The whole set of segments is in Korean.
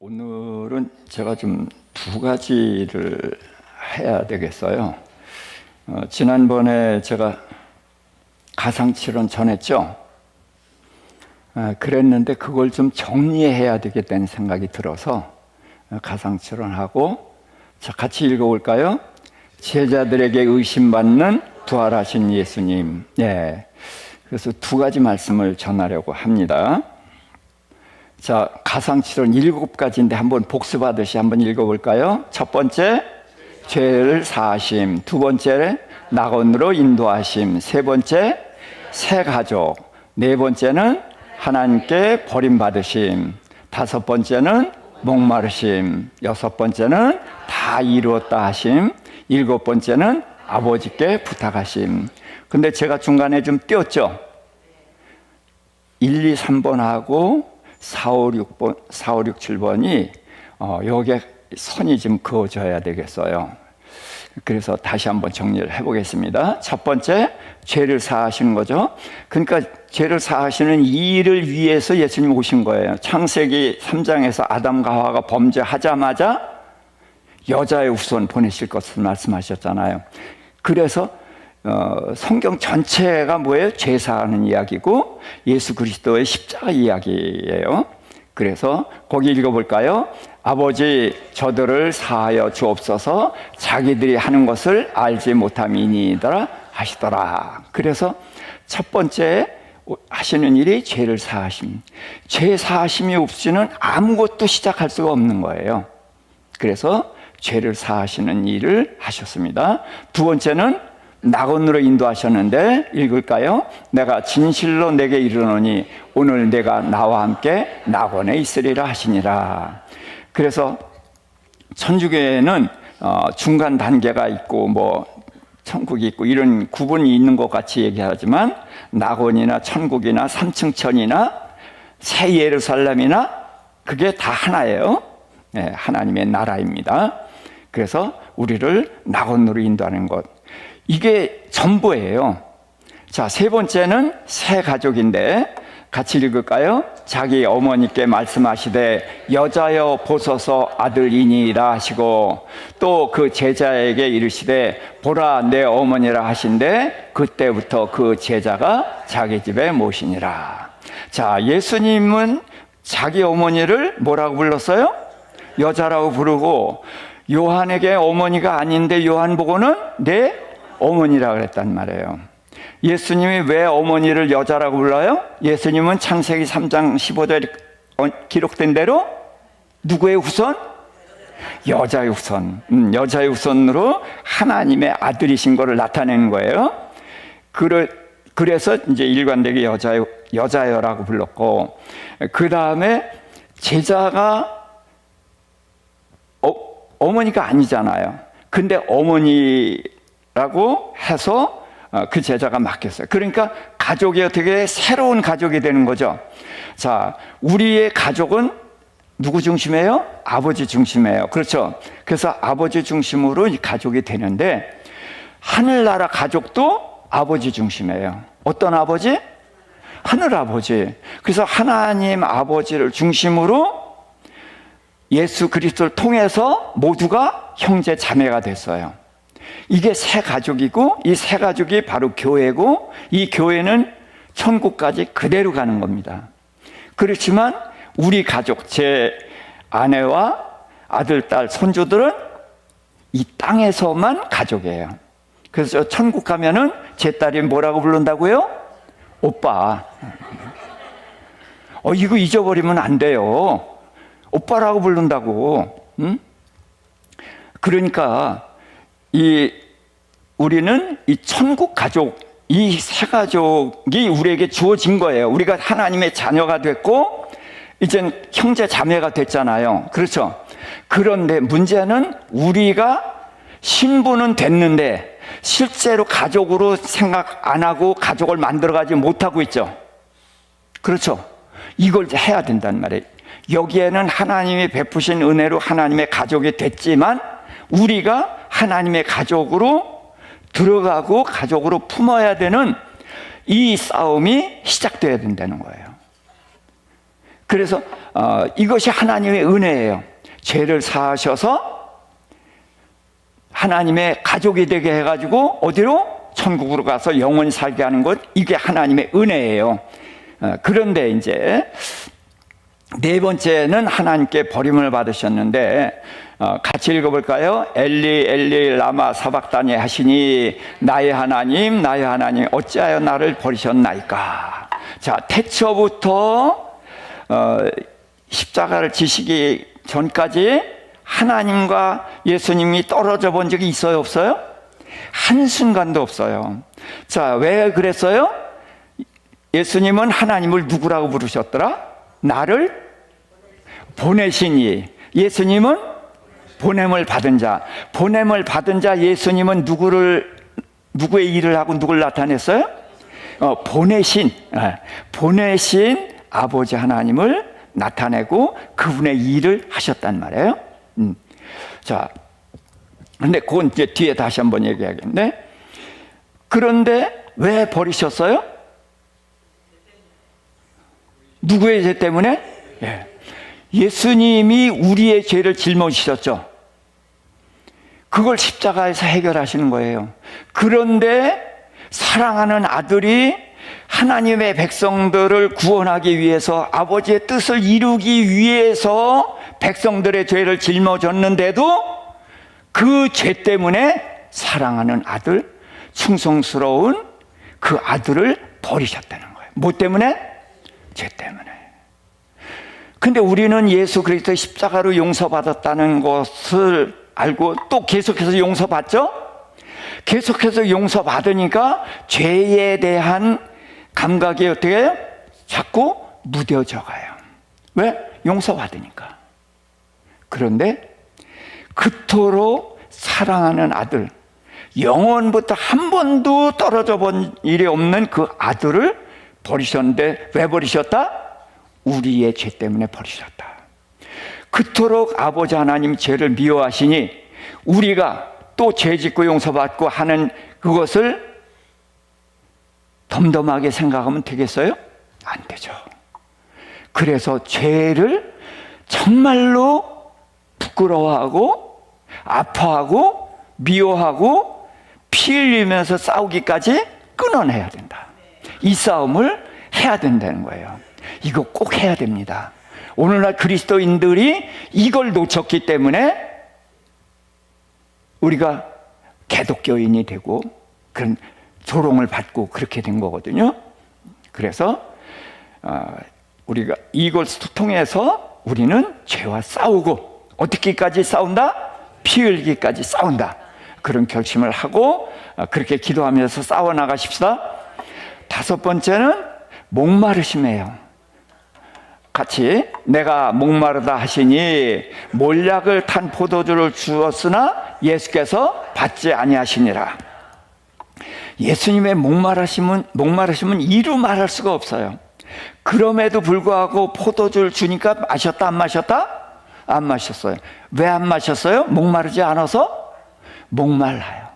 오늘은 제가 좀 두 가지를 해야 되겠어요. 지난번에 제가 가상칠언 전했죠. 그랬는데 그걸 좀 정리해야 되겠다는 생각이 들어서 가상칠언하고, 자, 같이 읽어볼까요? 제자들에게 의심받는 부활하신 예수님. 그래서 두 가지 말씀을 전하려고 합니다. 자, 가상칠언 7가지인데 한번 복습하듯이 한번 읽어볼까요? 첫 번째, 죄를 사하심. 두 번째, 낙원으로 인도하심. 세 번째, 새 가족. 네 번째는 하나님께 버림받으심. 다섯 번째는 목마르심. 여섯 번째는 다 이루었다 하심. 일곱 번째는 아버지께 부탁하심. 근데 제가 중간에 좀 띄었죠? 1, 2, 3번 하고 4, 5, 6번, 4, 5, 6, 7번이 여기에 선이 좀 그어져야 되겠어요. 그래서 다시 한번 정리를 해보겠습니다. 첫 번째, 죄를 사하시는 거죠. 그러니까 죄를 사하시는 이 일을 위해서 예수님 오신 거예요. 창세기 3장에서 아담과 하와가 범죄하자마자 여자의 후손 보내실 것을 말씀하셨잖아요. 그래서 성경 전체가 뭐예요? 죄 사하는 이야기고 예수 그리스도의 십자가 이야기예요. 그래서 거기 읽어볼까요? 아버지, 저들을 사하여 주옵소서. 자기들이 하는 것을 알지 못함이니이다 하시더라. 그래서 첫 번째 하시는 일이 죄를 사하심. 죄 사하심이 없이는 아무것도 시작할 수가 없는 거예요. 그래서 죄를 사하시는 일을 하셨습니다. 두 번째는 낙원으로 인도하셨는데, 읽을까요? 내가 진실로 내게 이르노니 오늘 내가 나와 함께 낙원에 있으리라 하시니라. 그래서 천주교에는 중간 단계가 있고 뭐 천국이 있고 이런 구분이 있는 것 같이 얘기하지만, 낙원이나 천국이나 삼층천이나 새 예루살렘이나 그게 다 하나예요. 하나님의 나라입니다. 그래서 우리를 낙원으로 인도하는 것, 이게 전부예요. 자, 세 번째는 새 가족인데 같이 읽을까요? 자기 어머니께 말씀하시되 여자여 보소서 아들이니이다 하시고, 또 그 제자에게 이르시되 보라 내 어머니라 하신데 그때부터 그 제자가 자기 집에 모시니라. 자, 예수님은 자기 어머니를 뭐라고 불렀어요? 여자라고 부르고, 요한에게 어머니가 아닌데 요한복음은 내 어머니라 그랬단 말이에요. 예수님이 왜 어머니를 여자라고 불러요? 예수님은 창세기 3장 15절에 기록된 대로 누구의 후손? 여자의 후손. 여자의 후손으로 하나님의 아들이신 것을 나타내는 거예요. 그래서 이제 일관되게 여자여라고 불렀고, 그 다음에 제자가 어머니가 아니잖아요. 근데 어머니라고 해서 그 제자가 맡겼어요. 그러니까 가족이 어떻게 새로운 가족이 되는 거죠. 자, 우리의 가족은 누구 중심이에요? 아버지 중심이에요. 그렇죠? 그래서 아버지 중심으로 이 가족이 되는데, 하늘나라 가족도 아버지 중심이에요. 어떤 아버지? 하늘 아버지. 그래서 하나님 아버지를 중심으로 예수 그리스도를 통해서 모두가 형제 자매가 됐어요. 이게 새 가족이고, 이 새 가족이 바로 교회고, 이 교회는 천국까지 그대로 가는 겁니다. 그렇지만 우리 가족, 제 아내와 아들, 딸, 손주들은 이 땅에서만 가족이에요. 그래서 천국 가면은 제 딸이 뭐라고 부른다고요? 오빠. 이거 잊어버리면 안 돼요. 오빠라고 부른다고. 그러니까 우리는 이 천국 가족, 이 새 가족이 우리에게 주어진 거예요. 우리가 하나님의 자녀가 됐고 이젠 형제 자매가 됐잖아요. 그렇죠? 그런데 문제는 우리가 신분은 됐는데 실제로 가족으로 생각 안 하고 가족을 만들어가지 못하고 있죠. 그렇죠? 이걸 해야 된단 말이에요. 여기에는 하나님이 베푸신 은혜로 하나님의 가족이 됐지만, 우리가 하나님의 가족으로 들어가고 가족으로 품어야 되는 이 싸움이 시작돼야 된다는 거예요. 그래서 이것이 하나님의 은혜예요. 죄를 사하셔서 하나님의 가족이 되게 해가지고 어디로? 천국으로 가서 영원히 살게 하는 것, 이게 하나님의 은혜예요. 그런데 이제 네 번째는 하나님께 버림을 받으셨는데, 같이 읽어볼까요? 엘리 엘리 라마 사박다니 하시니 나의 하나님 어찌하여 나를 버리셨나이까. 자, 태초부터 십자가를 지시기 전까지 하나님과 예수님이 떨어져 본 적이 있어요, 없어요? 한순간도 없어요. 자, 왜 그랬어요? 예수님은 하나님을 누구라고 부르셨더라? 나를 보내신 이. 예수님은 보냄을 받은 자. 보냄을 받은 자 예수님은 누구의 일을 하고 누굴 나타냈어요? 보내신 아버지 하나님을 나타내고 그분의 일을 하셨단 말이에요. 자, 근데 그건 이제 뒤에 다시 한번 얘기하겠는데, 그런데 왜 버리셨어요? 누구의 죄 때문에? 예수님이 우리의 죄를 짊어지셨죠. 그걸 십자가에서 해결하시는 거예요. 그런데 사랑하는 아들이 하나님의 백성들을 구원하기 위해서, 아버지의 뜻을 이루기 위해서 백성들의 죄를 짊어졌는데도 그 죄 때문에 사랑하는 아들, 충성스러운 그 아들을 버리셨다는 거예요. 뭐 때문에? 죄 때문에. 근데 우리는 예수 그리스도의 십자가로 용서받았다는 것을 알고 또 계속해서 용서받죠? 계속해서 용서받으니까 죄에 대한 감각이 어떻게 해요? 자꾸 무뎌져 가요. 왜? 용서받으니까. 그런데 그토록 사랑하는 아들, 영원부터 한 번도 떨어져 본 일이 없는 그 아들을 버리셨는데, 왜 버리셨다? 우리의 죄 때문에 버리셨다. 그토록 아버지 하나님 죄를 미워하시니 우리가 또 죄 짓고 용서받고 하는 그것을 덤덤하게 생각하면 되겠어요? 안 되죠. 그래서 죄를 정말로 부끄러워하고 아파하고 미워하고 피 흘리면서 싸우기까지 끊어내야 된다. 이 싸움을 해야 된다는 거예요. 이거 꼭 해야 됩니다. 오늘날 그리스도인들이 이걸 놓쳤기 때문에 우리가 개독교인이 되고 그런 조롱을 받고 그렇게 된 거거든요. 그래서 우리가 이걸 통해서 우리는 죄와 싸우고, 어떻게까지 싸운다? 피 흘리기까지 싸운다. 그런 결심을 하고 그렇게 기도하면서 싸워나가십시다. 다섯 번째는 목마르심이에요. 같이, 내가 목마르다 하시니 몰약을 탄 포도주를 주었으나 예수께서 받지 아니하시니라. 예수님의 목마르심은 이루 말할 수가 없어요. 그럼에도 불구하고 포도주를 주니까 마셨다, 안 마셨다? 안 마셨어요. 왜 안 마셨어요? 목마르지 않아서? 목말라요.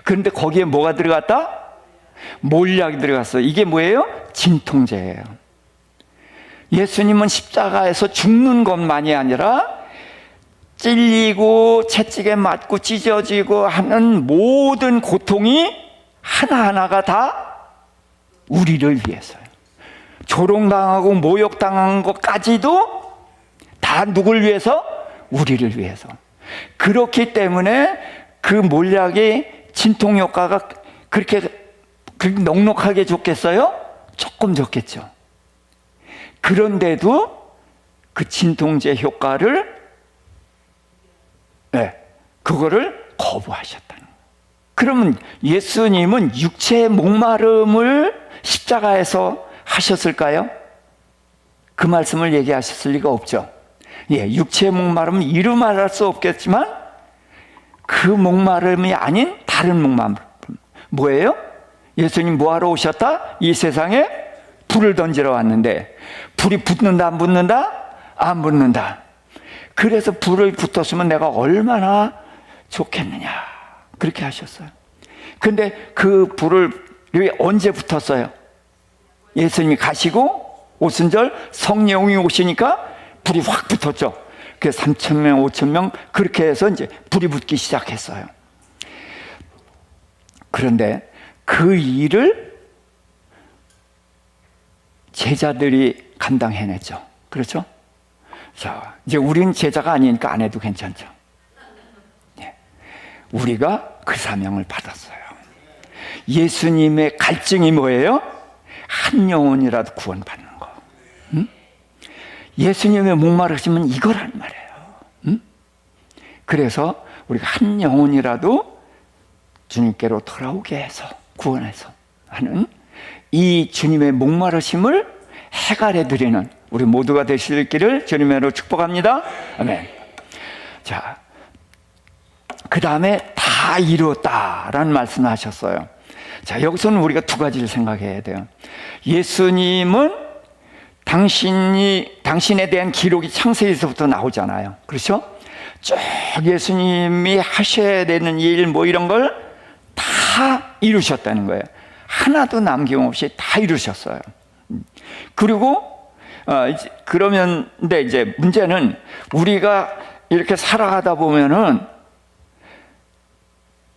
그런데 거기에 뭐가 들어갔다? 몰약이 들어갔어요. 이게 뭐예요? 진통제예요. 예수님은 십자가에서 죽는 것만이 아니라 찔리고 채찍에 맞고 찢어지고 하는 모든 고통이 하나하나가 다 우리를 위해서요. 조롱당하고 모욕당한 것까지도 다 누굴 위해서? 우리를 위해서. 그렇기 때문에 그 몰약이 진통 효과가 그렇게 넉넉하게 좋겠어요? 조금 좋겠죠. 그런데도 그 진통제 효과를, 그거를 거부하셨다는 거예요. 그러면 예수님은 육체의 목마름을 십자가에서 하셨을까요? 그 말씀을 얘기하셨을 리가 없죠. 육체의 목마름은 이루 말할 수 없겠지만 그 목마름이 아닌 다른 목마름. 뭐예요? 예수님 뭐하러 오셨다? 이 세상에 불을 던지러 왔는데 불이 붙는다, 안 붙는다? 안 붙는다. 그래서 불을 붙었으면 내가 얼마나 좋겠느냐, 그렇게 하셨어요. 근데 그 불을 언제 붙었어요? 예수님이 가시고 오순절 성령이 오시니까 불이 확 붙었죠. 그래서 3,000명, 5,000명 그렇게 해서 이제 불이 붙기 시작했어요. 그런데 그 일을 제자들이 감당해냈죠. 그렇죠? 자, 이제 우린 제자가 아니니까 안 해도 괜찮죠. 예. 우리가 그 사명을 받았어요. 예수님의 갈증이 뭐예요? 한 영혼이라도 구원받는 거. 응? 예수님의 목마르심은 이거란 말이에요. 응? 그래서 우리가 한 영혼이라도 주님께로 돌아오게 해서 구원해서 하는 이 주님의 목마르심을 해갈해 드리는 우리 모두가 되실 길을 주님으로 축복합니다. 아멘. 자, 그 다음에 다 이루었다라는 말씀을 하셨어요. 자, 여기서는 우리가 두 가지를 생각해야 돼요. 예수님은 당신에 대한 기록이 창세기에서부터 나오잖아요. 그렇죠? 쭉 예수님이 하셔야 되는 일 뭐 이런 걸 다 이루셨다는 거예요. 하나도 남김없이 다 이루셨어요. 그리고 근데 이제 문제는 우리가 이렇게 살아가다 보면은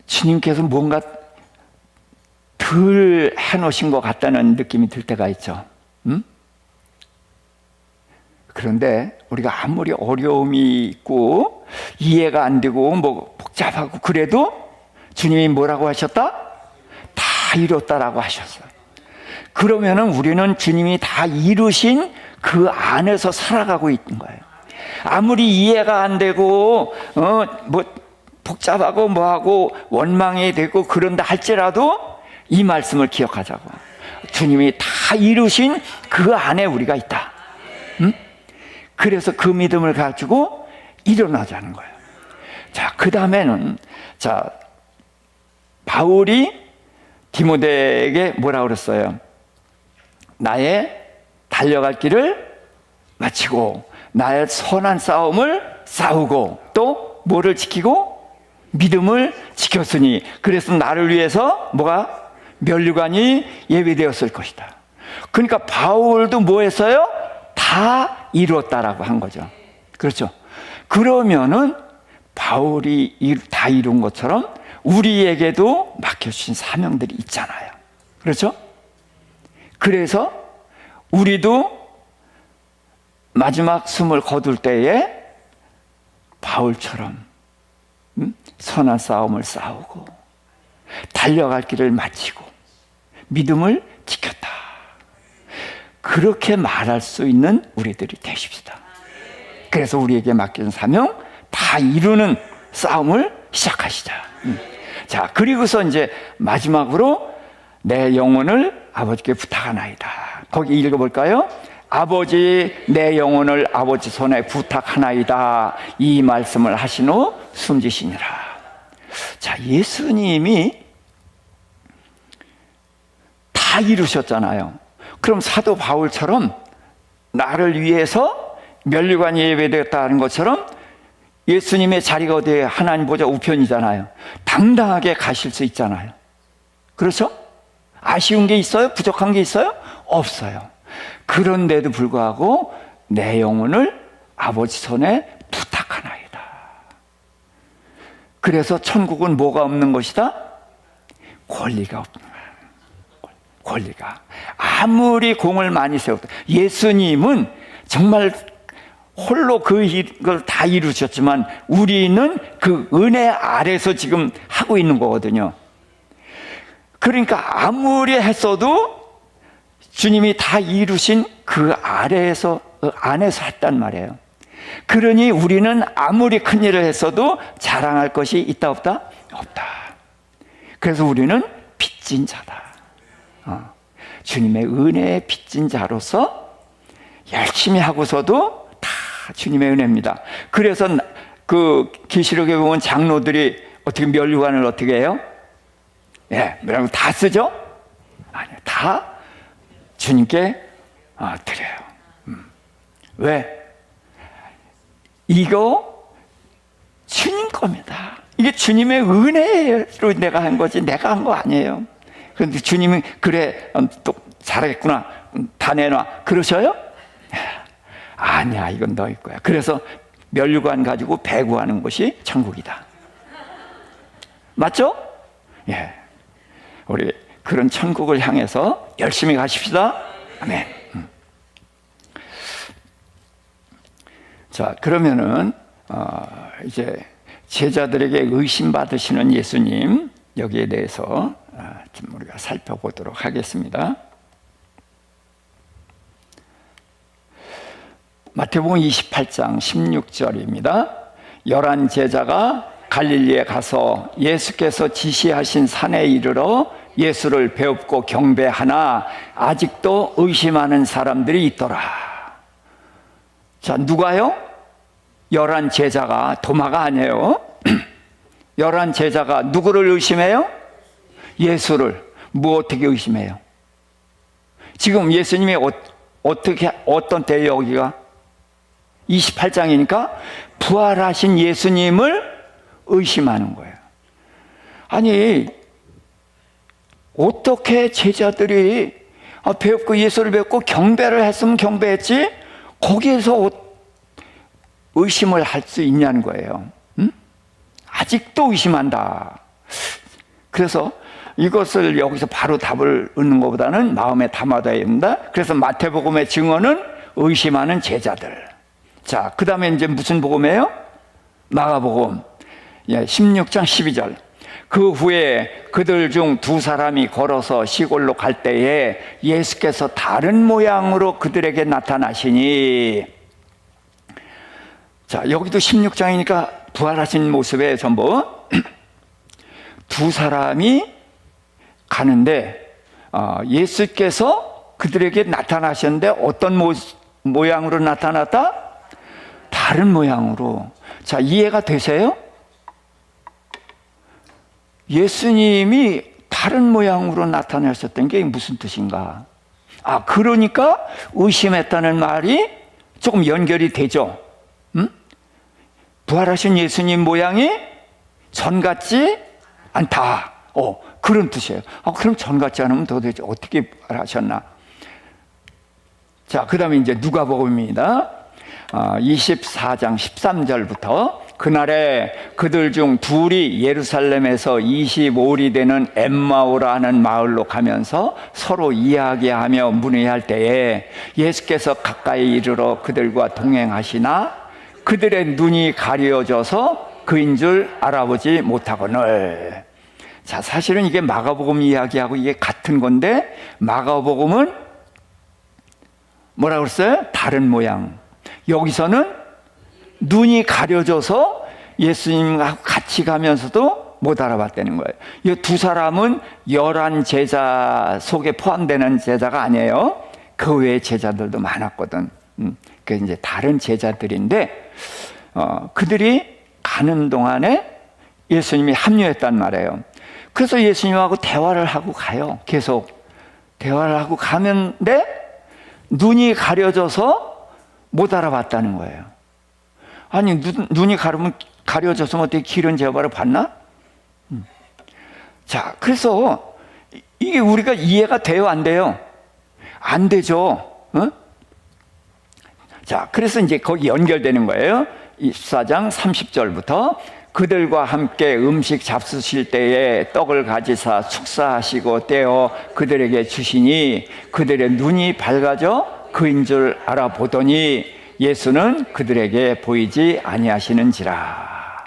주님께서 뭔가 덜 해놓으신 것 같다는 느낌이 들 때가 있죠. 그런데 우리가 아무리 어려움이 있고 이해가 안 되고 뭐 복잡하고 그래도 주님이 뭐라고 하셨다? 다 이뤘다라고 하셨어요. 그러면은 우리는 주님이 다 이루신 그 안에서 살아가고 있는 거예요. 아무리 이해가 안 되고 뭐 복잡하고 뭐하고 원망이 되고 그런다 할지라도 이 말씀을 기억하자고. 주님이 다 이루신 그 안에 우리가 있다. 그래서 그 믿음을 가지고 일어나자는 거예요. 자, 그 다음에는 바울이 디모데에게 뭐라 그랬어요? 나의 달려갈 길을 마치고 나의 선한 싸움을 싸우고 또 뭐를 지키고? 믿음을 지켰으니 그래서 나를 위해서 뭐가? 면류관이 예비되었을 것이다. 그러니까 바울도 뭐 했어요? 다 이루었다라고 한 거죠. 그렇죠? 그러면은 바울이 다 이룬 것처럼 우리에게도 맡겨주신 사명들이 있잖아요. 그렇죠? 그래서 우리도 마지막 숨을 거둘 때에 바울처럼 선한 싸움을 싸우고 달려갈 길을 마치고 믿음을 지켰다. 그렇게 말할 수 있는 우리들이 되십시다. 그래서 우리에게 맡긴 사명 다 이루는 싸움을 시작하시자. 자, 그리고서 이제 마지막으로 내 영혼을 아버지께 부탁하나이다. 거기 읽어볼까요? 아버지, 내 영혼을 아버지 손에 부탁하나이다. 이 말씀을 하신 후 숨지시니라. 자, 예수님이 다 이루셨잖아요. 그럼 사도 바울처럼 나를 위해서 면류관이 예배되었다는 것처럼 예수님의 자리가 어디에 하나님 보좌 우편이잖아요. 당당하게 가실 수 있잖아요. 그렇죠? 아쉬운 게 있어요? 부족한 게 있어요? 없어요. 그런데도 불구하고 내 영혼을 아버지 손에 부탁하나이다. 그래서 천국은 뭐가 없는 것이다? 권리가 없는 거야. 권리가. 아무리 공을 많이 세웠다. 예수님은 정말 홀로 그걸 다 이루셨지만 우리는 그 은혜 아래서 지금 하고 있는 거거든요. 그러니까 아무리 했어도 주님이 다 이루신 그 아래에서 안에서 했단 말이에요. 그러니 우리는 아무리 큰 일을 했어도 자랑할 것이 있다 없다? 없다. 그래서 우리는 빚진 자다. 주님의 은혜에 빚진 자로서 열심히 하고서도 다 주님의 은혜입니다. 그래서 그 계시록에 보면 장로들이 어떻게 면류관을 어떻게 해요? 예, 뭐라고 다 쓰죠? 아니요, 다 주님께 드려요. 왜? 이거 주님 겁니다. 이게 주님의 은혜로 내가 한 거지 내가 한 거 아니에요. 그런데 주님이 그래 또 잘했구나 다 내놔 그러셔요? 아니야, 이건 너희 거야. 그래서 면류관 가지고 배구하는 곳이 천국이다. 맞죠? 예. 우리 그런 천국을 향해서 열심히 가십시다. 아멘. 자, 그러면은 이제 제자들에게 의심받으시는 예수님, 여기에 대해서 좀 우리가 살펴보도록 하겠습니다. 마태복음 28장 16절입니다. 11 제자가 갈릴리에 가서 예수께서 지시하신 산에 이르러 예수를 배웁고 경배하나 아직도 의심하는 사람들이 있더라. 자, 누가요? 11 제자가, 도마가 아니에요. 11 제자가 누구를 의심해요? 예수를. 어떻게 의심해요? 지금 예수님이 어떤 때예요, 여기가? 28장이니까 부활하신 예수님을 의심하는 거예요. 아니, 어떻게 제자들이 배웠고 예수를 배웠고 경배를 했으면 경배했지 거기에서 의심을 할 수 있냐는 거예요. 아직도 의심한다. 그래서 이것을 여기서 바로 답을 얻는 것보다는 마음에 담아둬야 된다. 그래서 마태복음의 증언은 의심하는 제자들. 자, 그 다음에 이제 무슨 복음이에요? 마가복음 16장 12절. 그 후에 그들 중 2사람이 걸어서 시골로 갈 때에 예수께서 다른 모양으로 그들에게 나타나시니. 자, 여기도 16장이니까 부활하신 모습에 전부 2사람이 가는데 예수께서 그들에게 나타나셨는데 어떤 모양으로 나타났다? 다른 모양으로. 자, 이해가 되세요? 예수님이 다른 모양으로 나타나셨던 게 무슨 뜻인가? 그러니까 의심했다는 말이 조금 연결이 되죠. 부활하신 예수님 모양이 전 같지 않다. 그런 뜻이에요. 그럼 전 같지 않으면 도대체 어떻게 부활하셨나? 자, 그 다음에 이제 누가복음입니다. 24장 13절부터 그날에 그들 중 둘이 예루살렘에서 25里되는 엠마오라 하는 마을로 가면서 서로 이야기하며 문의할 때에 예수께서 가까이 이르러 그들과 동행하시나 그들의 눈이 가려져서 그인 줄 알아보지 못하거늘. 자, 사실은 이게 마가복음 이야기하고 이게 같은 건데 마가복음은 뭐라고 그랬어요? 다른 모양. 여기서는 눈이 가려져서 예수님하고 같이 가면서도 못 알아봤다는 거예요. 이 2사람은 11 제자 속에 포함되는 제자가 아니에요. 그 외에 제자들도 많았거든. 그 이제 다른 제자들인데 그들이 가는 동안에 예수님이 합류했단 말이에요. 그래서 예수님하고 대화를 하고 가요. 계속 대화를 하고 가는데 눈이 가려져서 못 알아봤다는 거예요. 아니, 눈이 가려져서 어떻게 길은 제바를 봤나? 자, 그래서 이게 우리가 이해가 돼요, 안 돼요? 안 되죠. 자, 그래서 이제 거기 연결되는 거예요. 24장 30절부터 그들과 함께 음식 잡수실 때에 떡을 가지사 축사하시고 떼어 그들에게 주시니 그들의 눈이 밝아져 그인 줄 알아보더니 예수는 그들에게 보이지 아니하시는지라.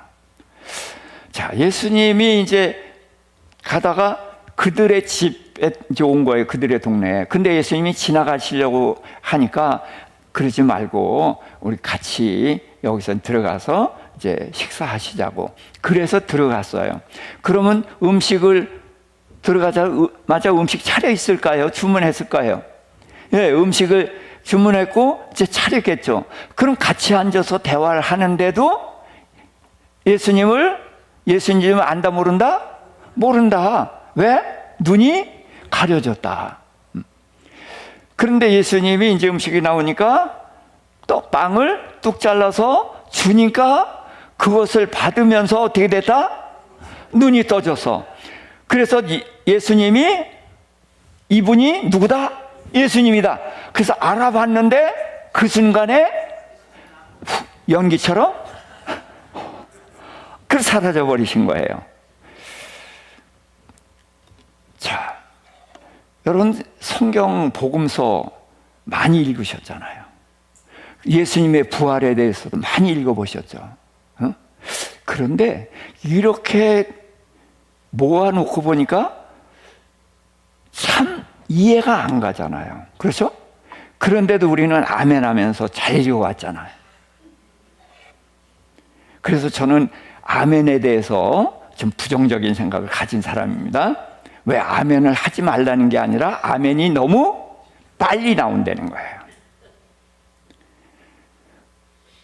자, 예수님이 이제 가다가 그들의 집에 이제 온 거예요. 그들의 동네에. 근데 예수님이 지나가시려고 하니까 그러지 말고 우리 같이 여기서 들어가서 이제 식사하시자고. 그래서 들어갔어요. 그러면 음식을 들어가자마자 음식 차려 있을까요? 주문했을까요? 예, 음식을 주문했고 이제 차렸겠죠. 그럼 같이 앉아서 대화를 하는데도 예수님을 안다 모른다? 모른다. 왜? 눈이 가려졌다. 그런데 예수님이 이제 음식이 나오니까 또 빵을 뚝 잘라서 주니까 그것을 받으면서 어떻게 됐다? 눈이 떠져서. 그래서 이분이 누구다? 예수님이다. 그래서 알아봤는데 그 순간에 연기처럼 그 사라져 버리신 거예요. 자, 여러분 성경 복음서 많이 읽으셨잖아요. 예수님의 부활에 대해서도 많이 읽어보셨죠. 그런데 이렇게 모아놓고 보니까 참 이해가 안 가잖아요. 그렇죠? 그런데도 우리는 아멘 하면서 잘 읽어왔잖아요. 그래서 저는 아멘에 대해서 좀 부정적인 생각을 가진 사람입니다. 왜 아멘을 하지 말라는 게 아니라 아멘이 너무 빨리 나온다는 거예요.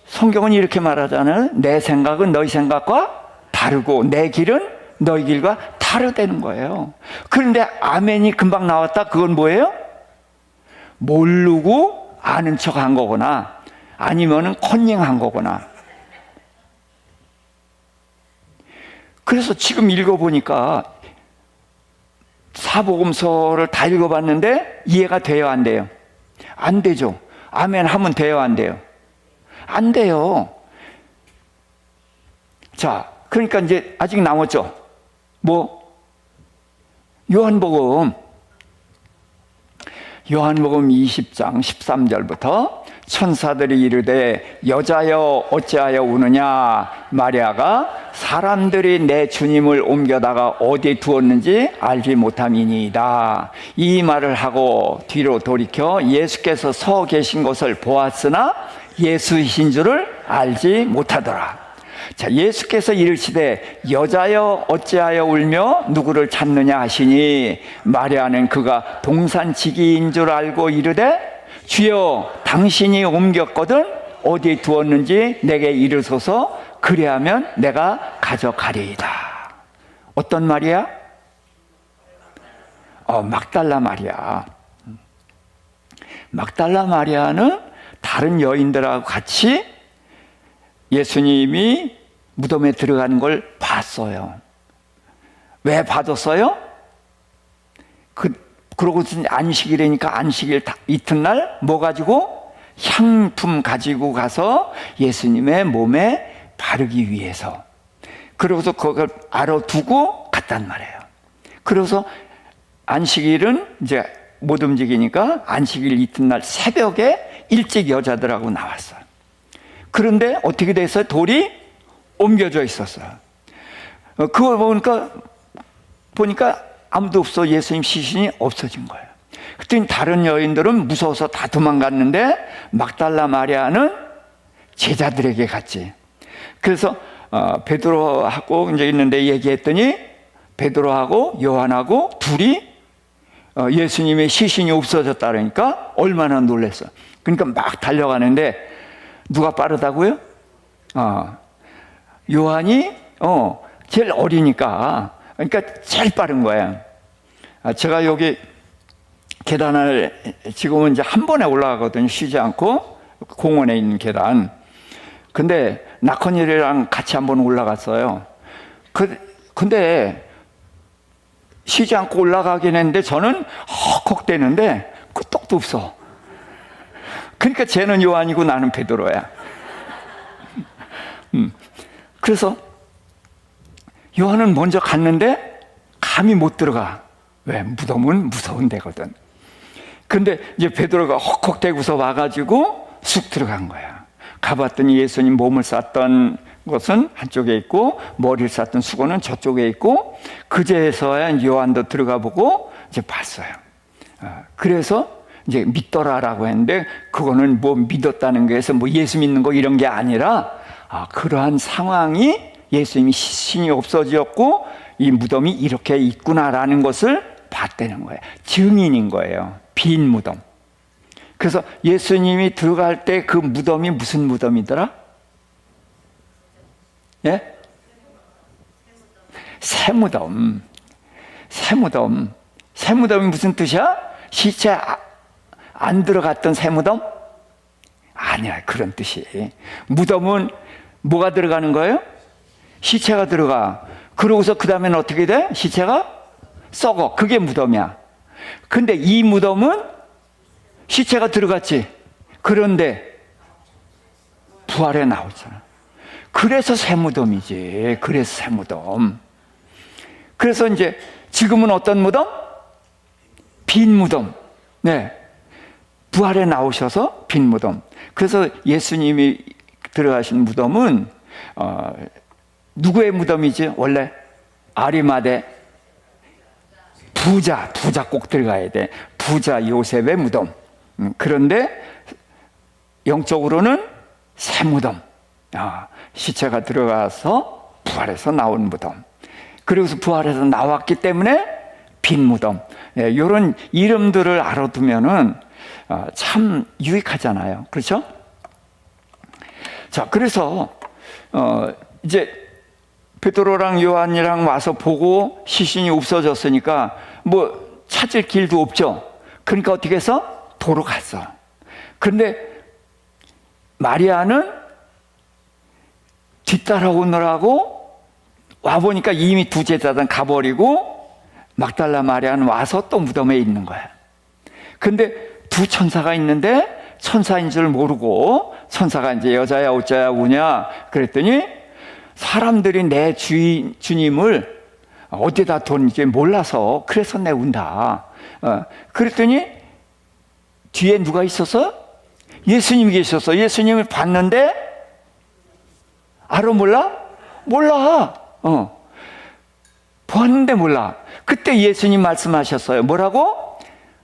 성경은 이렇게 말하잖아요. 내 생각은 너희 생각과 다르고 내 길은 너희 길과 다르다는 거예요. 그런데 아멘이 금방 나왔다. 그건 뭐예요? 모르고 아는 척한 거거나 아니면은 컨닝한 거거나. 그래서 지금 읽어보니까 사복음서를 다 읽어봤는데 이해가 돼요, 안 돼요? 안 되죠. 아멘 하면 돼요, 안 돼요? 안 돼요. 자, 그러니까 이제 아직 남았죠. 뭐 요한복음 20장 13절부터 천사들이 이르되 여자여 어찌하여 우느냐. 마리아가 사람들이 내 주님을 옮겨다가 어디에 두었는지 알지 못함이니이다. 이 말을 하고 뒤로 돌이켜 예수께서 서 계신 것을 보았으나 예수이신 줄을 알지 못하더라. 자, 예수께서 이르시되 여자여 어찌하여 울며 누구를 찾느냐 하시니 마리아는 그가 동산지기인 줄 알고 이르되 주여 당신이 옮겼거든 어디에 두었는지 내게 이르소서. 그리하면 내가 가져가리이다. 어떤 말이야? 막달라 마리아. 막달라 마리아는 다른 여인들하고 같이 예수님이 무덤에 들어가는 걸 봤어요. 왜 받았어요? 그러고 안식일이니까 안식일 이튿날 뭐 가지고? 향품 가지고 가서 예수님의 몸에 바르기 위해서. 그러고서 그걸 알아두고 갔단 말이에요. 그래서 안식일은 이제 못 움직이니까 안식일 이튿날 새벽에 일찍 여자들하고 나왔어요. 그런데 어떻게 됐어요? 돌이 옮겨져 있었어요. 그걸 보니까 아무도 없어. 예수님 시신이 없어진 거예요. 그랬더니 다른 여인들은 무서워서 다 도망갔는데 막달라 마리아는 제자들에게 갔지. 그래서 베드로하고 이제 있는데 얘기했더니 베드로하고 요한하고 둘이 예수님의 시신이 없어졌다 그러니까 얼마나 놀랐어. 그러니까 막 달려가는데 누가 빠르다고요? 요한이 제일 어리니까 그러니까 제일 빠른 거예요. 제가 여기 계단을 지금은 이제 한 번에 올라가거든요. 쉬지 않고 공원에 있는 계단. 근데 나커니랑 같이 한번 올라갔어요. 근데 쉬지 않고 올라가긴 했는데 저는 헉헉대는데 끄떡도 없어. 그러니까 쟤는 요한이고 나는 베드로야. 그래서 요한은 먼저 갔는데 감히 못 들어가. 왜? 무덤은 무서운 데거든. 근데 이제 베드로가 헉헉대고서 와가지고 쑥 들어간 거야. 가봤더니 예수님 몸을 쌌던 것은 한쪽에 있고 머리를 쌌던 수건은 저쪽에 있고 그제서야 요한도 들어가 보고 이제 봤어요. 그래서 이제 믿더라라고 했는데 그거는 뭐 믿었다는 거에서 뭐 예수 믿는 거 이런 게 아니라 그러한 상황이 예수님이 시신이 없어졌고 이 무덤이 이렇게 있구나라는 것을 봤다는 거예요. 증인인 거예요. 빈 무덤. 그래서 예수님이 들어갈 때 그 무덤이 무슨 무덤이더라? 예? 새무덤. 새무덤. 새무덤이 무슨 뜻이야? 시체 안 들어갔던 새무덤? 아니야, 그런 뜻이. 무덤은 뭐가 들어가는 거예요? 시체가 들어가. 그러고서 그 다음에는 어떻게 돼? 시체가 썩어. 그게 무덤이야. 근데 이 무덤은 시체가 들어갔지. 그런데 부활에 나오잖아. 그래서 새 무덤이지. 그래서 새 무덤. 그래서 이제 지금은 어떤 무덤? 빈 무덤. 네. 부활에 나오셔서 빈 무덤. 그래서 예수님이 들어가신 무덤은 누구의 무덤이지? 원래 아리마대 부자 꼭 들어가야 돼. 부자 요셉의 무덤. 그런데 영적으로는 새 무덤. 시체가 들어가서 부활해서 나온 무덤. 그리고서 부활해서 나왔기 때문에 빈 무덤. 이런 이름들을 알아두면은 참 유익하잖아요. 그렇죠? 자, 그래서 이제 베드로랑 요한이랑 와서 보고 시신이 없어졌으니까 뭐 찾을 길도 없죠. 그러니까 어떻게 해서 도로 갔어. 그런데 마리아는 뒤따라오느라고 와보니까 이미 두 제자들은 가버리고 막달라 마리아는 와서 또 무덤에 있는 거야. 근데 두 천사가 있는데 천사인 줄 모르고 천사가 이제 여자야 어쩌야 우냐 그랬더니 사람들이 내 주님을 어디다 뒀는지 몰라서 그래서 내 운다. 그랬더니 뒤에 누가 있어서? 예수님이 계셔서 예수님을 봤는데 알아 몰라? 몰라. 봤는데 몰라. 그때 예수님 말씀하셨어요. 뭐라고?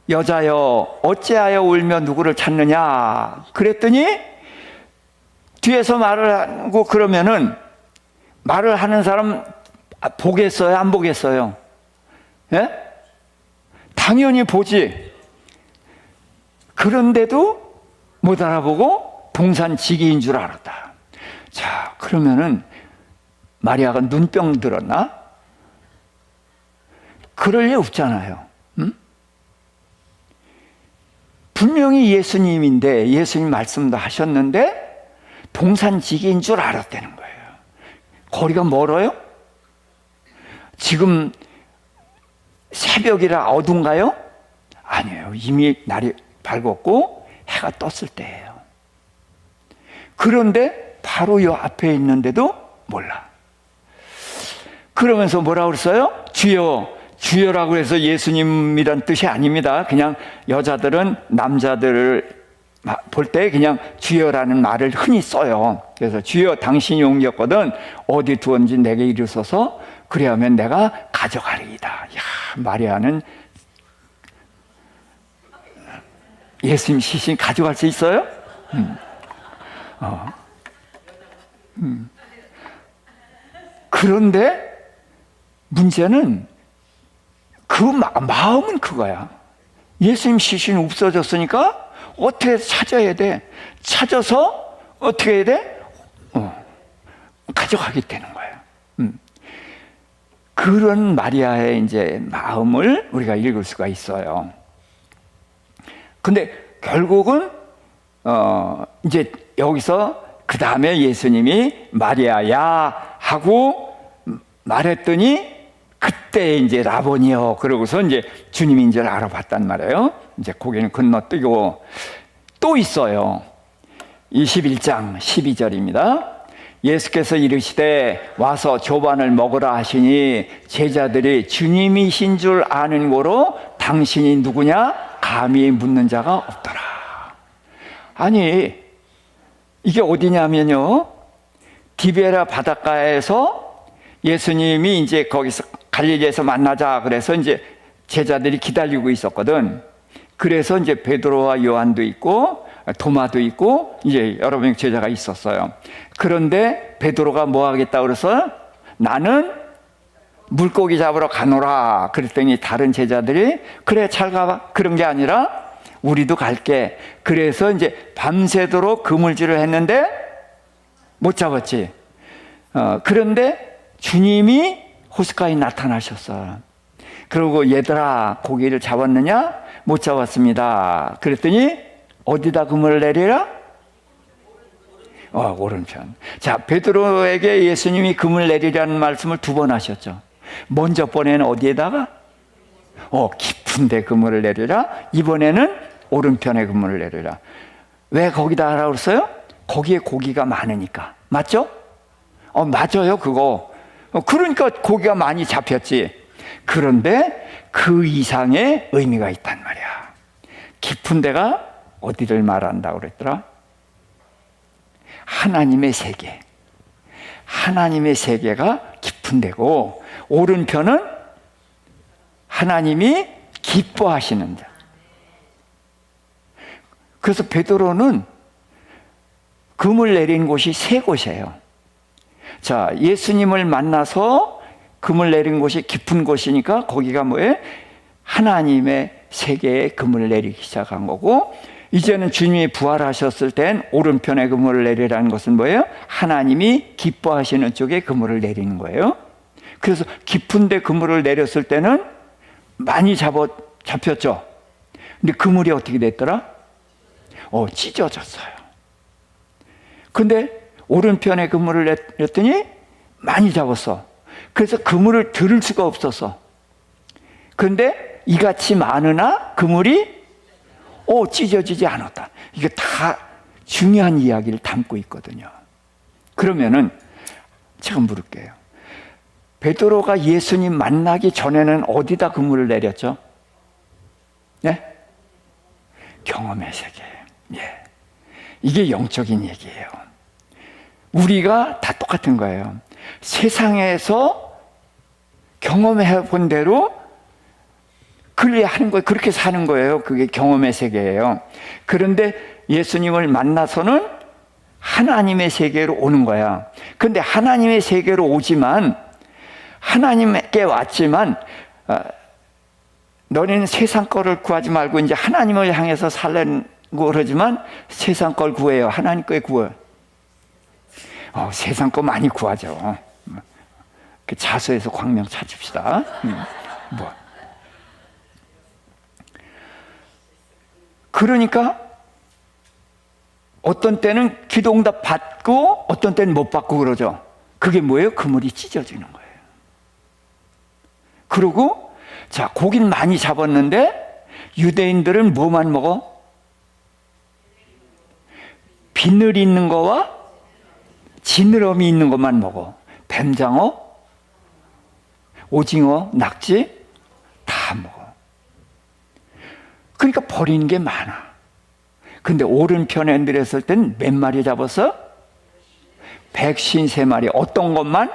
여자여 어찌하여 울며 누구를 찾느냐? 그랬더니 뒤에서 말을 하고 그러면은 말을 하는 사람 보겠어요? 안 보겠어요? 예? 당연히 보지. 그런데도 못 알아보고 동산지기인 줄 알았다. 자, 그러면은 마리아가 눈병 들었나? 그럴 리 없잖아요. 분명히 예수님인데 예수님 말씀도 하셨는데 동산지기인 줄 알았다는 거예요. 거리가 멀어요? 지금 새벽이라 어두운가요? 아니에요. 이미 날이 밝았고 해가 떴을 때예요. 그런데 바로 요 앞에 있는데도 몰라. 그러면서 뭐라고 그랬어요? 주여, 주여라고 해서 예수님이란 뜻이 아닙니다. 그냥 여자들은 남자들을 볼 때 그냥 주여라는 말을 흔히 써요. 그래서 주여 당신이 옮겼거든 어디 두었는지 내게 이르소서 그리하면 내가 가져가리이다. 야, 마리아는 예수님 시신 가져갈 수 있어요? 그런데 문제는 그 마음은 그거야. 예수님 시신이 없어졌으니까 어떻게 찾아야 돼? 찾아서 어떻게 해야 돼? 가져가게 되는 거예요. 그런 마리아의 이제 마음을 우리가 읽을 수가 있어요. 근데 결국은 이제 여기서 그 다음에 예수님이 마리아야 하고 말했더니 그때 이제 라보니요 그러고서 이제 주님인 줄 알아봤단 말이에요. 이제 고개는 건너뛰고 또 있어요. 21장 12절입니다. 예수께서 이르시되 와서 조반을 먹으라 하시니 제자들이 주님이신 줄 아는 고로 당신이 누구냐 감히 묻는 자가 없더라. 아니 이게 어디냐면요 디베라 바닷가에서 예수님이 이제 거기서 갈릴리에서 만나자 그래서 이제 제자들이 기다리고 있었거든. 그래서 이제 베드로와 요한도 있고 도마도 있고 이제 여러 명의 제자가 있었어요. 그런데 베드로가 뭐 하겠다 그래서 나는 물고기 잡으러 가노라 그랬더니 다른 제자들이 그래 잘 가봐. 그런 게 아니라 우리도 갈게. 그래서 이제 밤새도록 그물질을 했는데 못 잡았지. 그런데 주님이 호숫가에 나타나셨어. 그리고 얘들아 고기를 잡았느냐? 못 잡았습니다. 그랬더니 어디다 그물을 내리라? 오른편. 자, 베드로에게 예수님이 그물 내리라는 말씀을 2번 하셨죠. 먼저 번에는 어디에다가? 깊은 데 그물을 내리라. 이번에는 오른편에 그물을 내리라. 왜 거기다 하라고 그랬어요? 거기에 고기가 많으니까. 맞죠? 맞아요, 그거. 그러니까 고기가 많이 잡혔지. 그런데 그 이상의 의미가 있단 말이야. 깊은 데가 어디를 말한다고 그랬더라? 하나님의 세계. 하나님의 세계가 깊은 데고, 오른편은 하나님이 기뻐하시는 데. 그래서 베드로는 금을 내린 곳이 세 곳이에요. 자, 예수님을 만나서 금을 내린 곳이 깊은 곳이니까 거기가 뭐예요? 하나님의 세계에 금을 내리기 시작한 거고, 이제는 주님이 부활하셨을 땐 오른편에 그물을 내리라는 것은 뭐예요? 하나님이 기뻐하시는 쪽에 그물을 내리는 거예요. 그래서 깊은 데 그물을 내렸을 때는 많이 잡혔죠. 근데 그물이 어떻게 됐더라? 찢어졌어요. 근데 오른편에 그물을 내렸더니 많이 잡았어. 그래서 그물을 들을 수가 없었어. 그런데 이같이 많으나 그물이 찢어지지 않았다. 이게 다 중요한 이야기를 담고 있거든요. 그러면은 제가 물을게요. 베드로가 예수님 만나기 전에는 어디다 그물을 내렸죠? 네? 경험의 세계. 예. 이게 영적인 얘기예요. 우리가 다 똑같은 거예요. 세상에서 경험해 본 대로 그렇게 하는 거예요. 그렇게 사는 거예요. 그게 경험의 세계예요. 그런데 예수님을 만나서는 하나님의 세계로 오는 거야. 그런데 하나님의 세계로 오지만, 하나님께 왔지만, 너네는 세상 거를 구하지 말고 이제 하나님을 향해서 살려고 그러지만 세상 걸 구해요. 하나님 거에 구해요. 세상 거 많이 구하죠. 그 자서에서 광명 찾읍시다. 그러니까 어떤 때는 기도응답 받고 어떤 때는 못 받고 그러죠. 그게 뭐예요? 그물이 찢어지는 거예요. 그리고 자, 고기는 많이 잡았는데 유대인들은 뭐만 먹어? 비늘 있는 거와 지느러미 있는 것만 먹어. 뱀장어, 오징어, 낙지 다 먹어. 그러니까 버리는 게 많아. 근데 오른편에 내렸을 땐 몇 마리 잡았어? 153마리. 어떤 것만?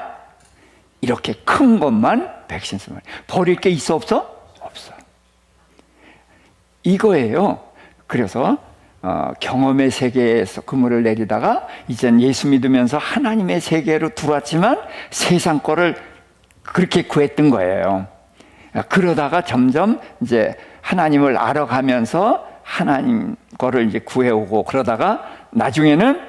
이렇게 큰 것만 153마리. 버릴 게 있어 없어? 없어. 이거예요. 그래서 경험의 세계에서 그물을 내리다가 이젠 예수 믿으면서 하나님의 세계로 들어왔지만 세상 거를 그렇게 구했던 거예요. 그러다가 점점 이제 하나님을 알아가면서 하나님 거를 이제 구해오고, 그러다가 나중에는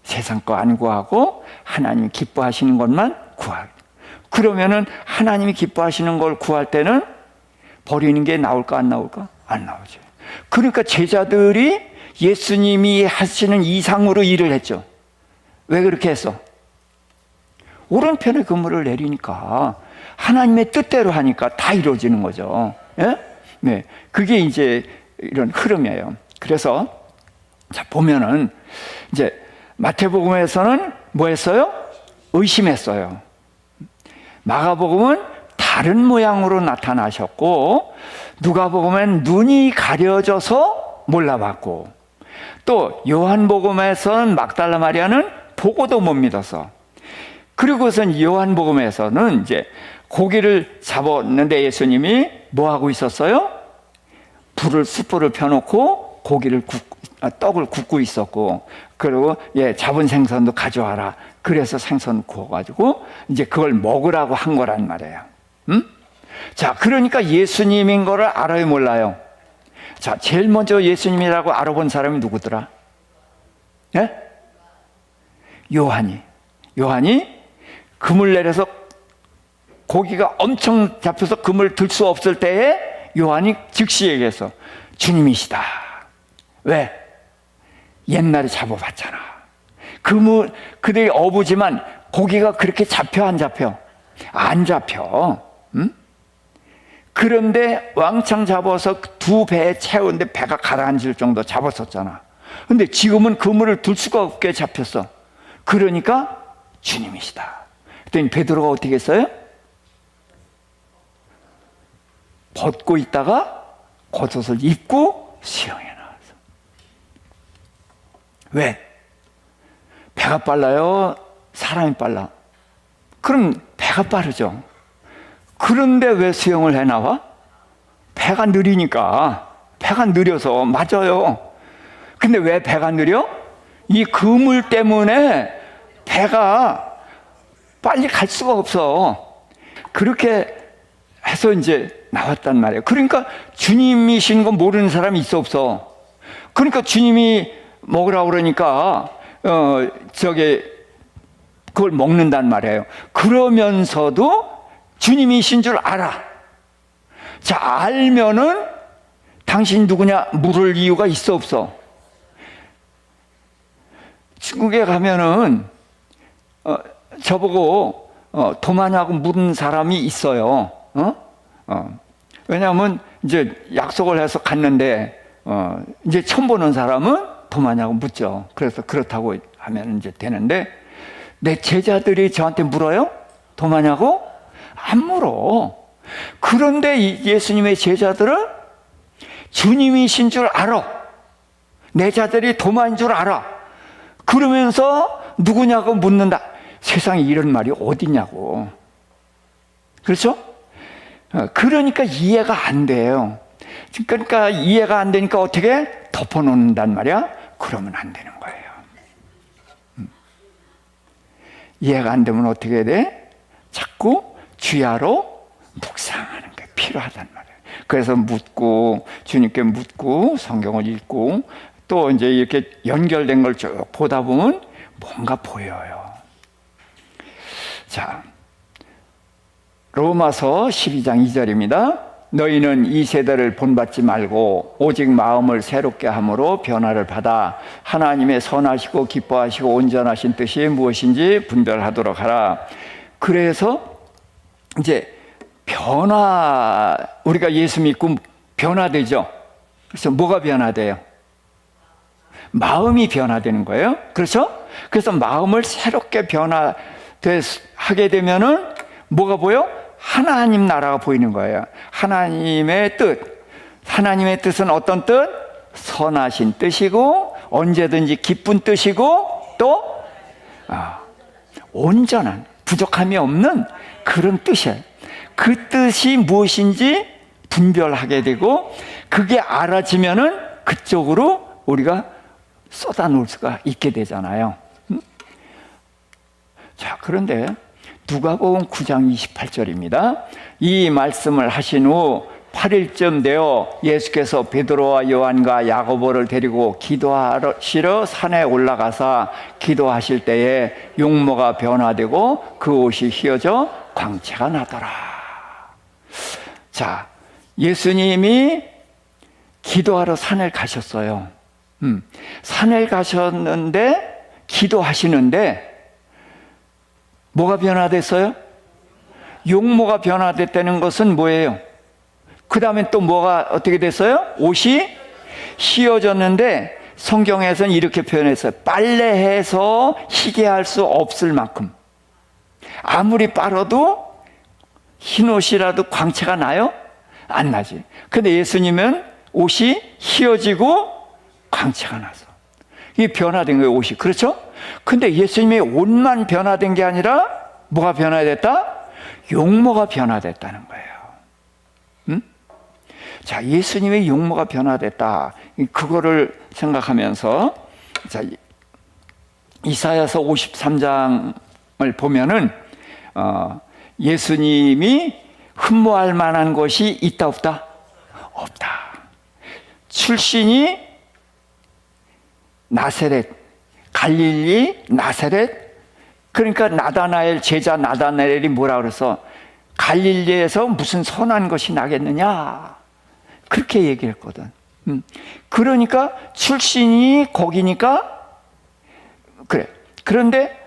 세상 거 안 구하고 하나님 기뻐하시는 것만 구하고. 그러면은 하나님이 기뻐하시는 걸 구할 때는 버리는 게 나올까 안 나올까? 안 나오죠. 그러니까 제자들이 예수님이 하시는 이상으로 일을 했죠. 왜 그렇게 했어? 오른편에 그물을 내리니까 하나님의 뜻대로 하니까 다 이루어지는 거죠. 예? 네, 그게 이제 이런 흐름이에요. 그래서 자, 보면은 이제 마태복음에서는 뭐 했어요? 의심했어요. 마가복음은 다른 모양으로 나타나셨고, 누가복음엔 눈이 가려져서 몰라봤고, 또 요한복음에서는 막달라 마리아는 보고도 못 믿었어. 그리고선 요한복음에서는 이제 고기를 잡았는데 예수님이 뭐 하고 있었어요? 숯불을 펴놓고 떡을 굽고 있었고, 그리고 잡은 생선도 가져와라. 그래서 생선 구워가지고 이제 그걸 먹으라고 한 거란 말이에요. 자, 그러니까 예수님인 거를 알아요, 몰라요? 자, 제일 먼저 예수님이라고 알아본 사람이 누구더라? 예? 요한이 금을 내려서 고기가 엄청 잡혀서 금을 들 수 없을 때에 요한이 즉시 얘기했어. 주님이시다. 왜? 옛날에 잡아봤잖아. 그들이 어부지만 고기가 그렇게 잡혀 안 잡혀? 안 잡혀. 그런데 왕창 잡아서 두 배에 채우는데 배가 가라앉을 정도 잡았었잖아. 근데 지금은 그물을 둘 수가 없게 잡혔어. 그러니까 주님이시다. 그랬더니 베드로가 어떻게 했어요? 벗고 있다가 겉옷을 입고 수영에 나왔어. 왜? 배가 빨라요? 사람이 빨라? 그럼 배가 빠르죠. 그런데 왜 수영을 해 나와? 배가 느리니까. 배가 느려서. 맞아요. 근데 왜 배가 느려? 이 그물 때문에 배가 빨리 갈 수가 없어. 그렇게 해서 이제 나왔단 말이에요. 그러니까 주님이신 거 모르는 사람이 있어 없어? 그러니까 주님이 먹으라고 그러니까 그걸 먹는단 말이에요. 그러면서도 주님이신 줄 알아. 자, 알면은 당신 누구냐 물을 이유가 있어 없어? 중국에 가면은 저보고 도마냐고 묻는 사람이 있어요. 왜냐하면 이제 약속을 해서 갔는데 이제 처음 보는 사람은 도마냐고 묻죠. 그래서 그렇다고 하면 이제 되는데, 내 제자들이 저한테 물어요? 도마냐고? 안 물어. 그런데 예수님의 제자들은 주님이신 줄 알아. 내 자들이 도마인 줄 알아. 그러면서 누구냐고 묻는다. 세상에 이런 말이 어디냐고. 그렇죠? 그러니까 이해가 안 돼요. 그러니까 이해가 안 되니까 어떻게 덮어놓는단 말이야? 그러면 안 되는 거예요. 이해가 안 되면 어떻게 해야 돼? 자꾸 주야로 묵상하는 게 필요하단 말이에요. 그래서 묻고, 주님께 묻고, 성경을 읽고, 또 이제 이렇게 연결된 걸 쭉 보다 보면 뭔가 보여요. 자, 로마서 12장 2절입니다. 너희는 이 세대를 본받지 말고 오직 마음을 새롭게 함으로 변화를 받아 하나님의 선하시고 기뻐하시고 온전하신 뜻이 무엇인지 분별하도록 하라. 그래서 이제 우리가 예수 믿고 변화되죠. 그래서 뭐가 변화돼요? 마음이 변화되는 거예요. 그렇죠? 그래서 마음을 새롭게 하게 되면은 뭐가 보여? 하나님 나라가 보이는 거예요. 하나님의 뜻. 하나님의 뜻은 어떤 뜻? 선하신 뜻이고 언제든지 기쁜 뜻이고 또 온전한, 부족함이 없는 그런 뜻이에요. 그 뜻이 무엇인지 분별하게 되고 그게 알아지면은 그쪽으로 우리가 쏟아놓을 수가 있게 되잖아요. 자, 그런데 누가복음 9장 28절입니다. 이 말씀을 하신 후 8일쯤 되어 예수께서 베드로와 요한과 야고보를 데리고 기도하시러 산에 올라가사 기도하실 때에 용모가 변화되고 그 옷이 휘어져 광채가 나더라. 자, 예수님이 기도하러 산을 가셨어요. 산을 가셨는데 기도하시는데 뭐가 변화됐어요? 용모가 변화됐다는 것은 뭐예요? 그 다음에 또 뭐가 어떻게 됐어요? 옷이 휘어졌는데 성경에서는 이렇게 표현했어요. 빨래해서 희게 할 수 없을 만큼. 아무리 빨아도 흰 옷이라도 광채가 나요? 안 나지. 근데 예수님은 옷이 휘어지고 광채가 나서 이게 변화된 거예요, 옷이. 그렇죠? 근데 예수님의 옷만 변화된 게 아니라 뭐가 변화됐다? 용모가 변화됐다는 거예요. 자, 예수님의 용모가 변화됐다. 그거를 생각하면서 자, 이사야서 53장을 보면은 예수님이 흠모할 만한 것이 있다 없다? 없다. 출신이 나사렛, 갈릴리 나사렛. 그러니까 나다나엘, 제자 나다나엘이 뭐라 그래서 갈릴리에서 무슨 선한 것이 나겠느냐 그렇게 얘기했거든. 그러니까 출신이 거기니까 그래. 그런데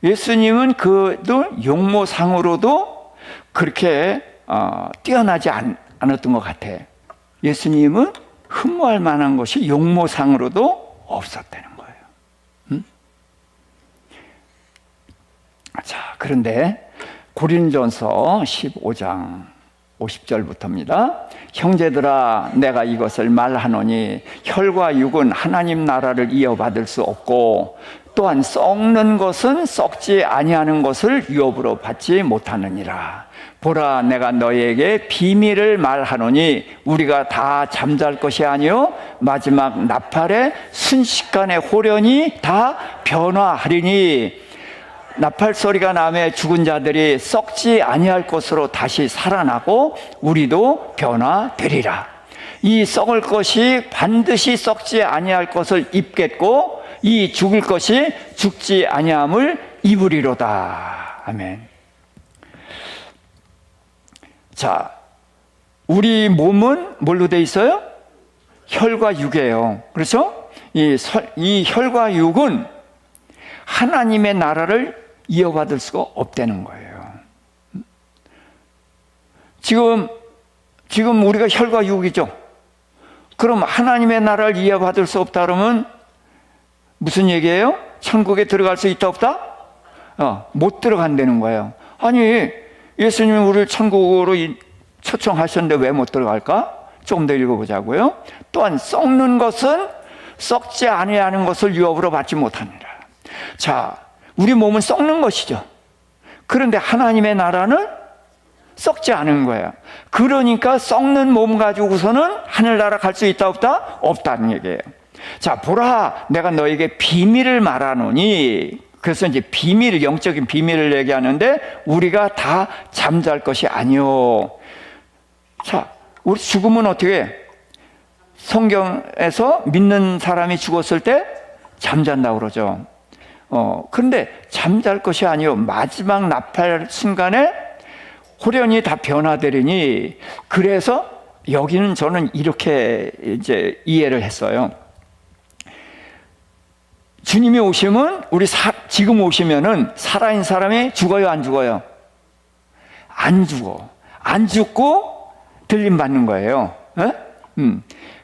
예수님은 그도 용모상으로도 그렇게 뛰어나지 않았던 것 같아. 예수님은 흠모할 만한 것이 용모상으로도 없었다는 거예요. 자, 그런데 고린도전서 15장 50절부터입니다. 형제들아, 내가 이것을 말하노니 혈과 육은 하나님 나라를 이어받을 수 없고 또한 썩는 것은 썩지 아니하는 것을 유업으로 받지 못하느니라. 보라, 내가 너희에게 비밀을 말하노니 우리가 다 잠잘 것이 아니요 마지막 나팔에 순식간에 호련히 다 변화하리니, 나팔 소리가 나매 죽은 자들이 썩지 아니할 것으로 다시 살아나고 우리도 변화되리라. 이 썩을 것이 반드시 썩지 아니할 것을 입겠고 이 죽을 것이 죽지 아니함을 입으리로다. 아멘. 자, 우리 몸은 뭘로 돼 있어요? 혈과 육이에요. 그렇죠? 이 혈과 육은 하나님의 나라를 이어받을 수가 없다는 거예요. 지금 우리가 혈과 육이죠. 그럼 하나님의 나라를 이어받을 수 없다 그러면 무슨 얘기예요? 천국에 들어갈 수 있다 없다? 못 들어간다는 거예요. 아니, 예수님이 우리를 천국으로 초청하셨는데 왜 못 들어갈까? 조금 더 읽어보자고요. 또한 썩는 것은 썩지 아니하는 것을 유업으로 받지 못하느니라. 자, 우리 몸은 썩는 것이죠. 그런데 하나님의 나라는 썩지 않은 거예요. 그러니까 썩는 몸 가지고서는 하늘나라 갈 수 있다 없다? 없다는 얘기예요. 자, 보라, 내가 너에게 비밀을 말하노니, 그래서 이제 비밀, 영적인 비밀을 얘기하는데 우리가 다 잠잘 것이 아니요. 자, 우리 죽으면 어떻게 해? 성경에서 믿는 사람이 죽었을 때 잠잔다고 그러죠. 그런데 잠잘 것이 아니요 마지막 나팔 순간에 호련히 다 변화되리니, 그래서 여기는 저는 이렇게 이제 이해를 했어요. 주님이 오시면 지금 오시면은 살아있는 사람이 죽어요, 안 죽어요? 안 죽어. 안 죽고 들림 받는 거예요.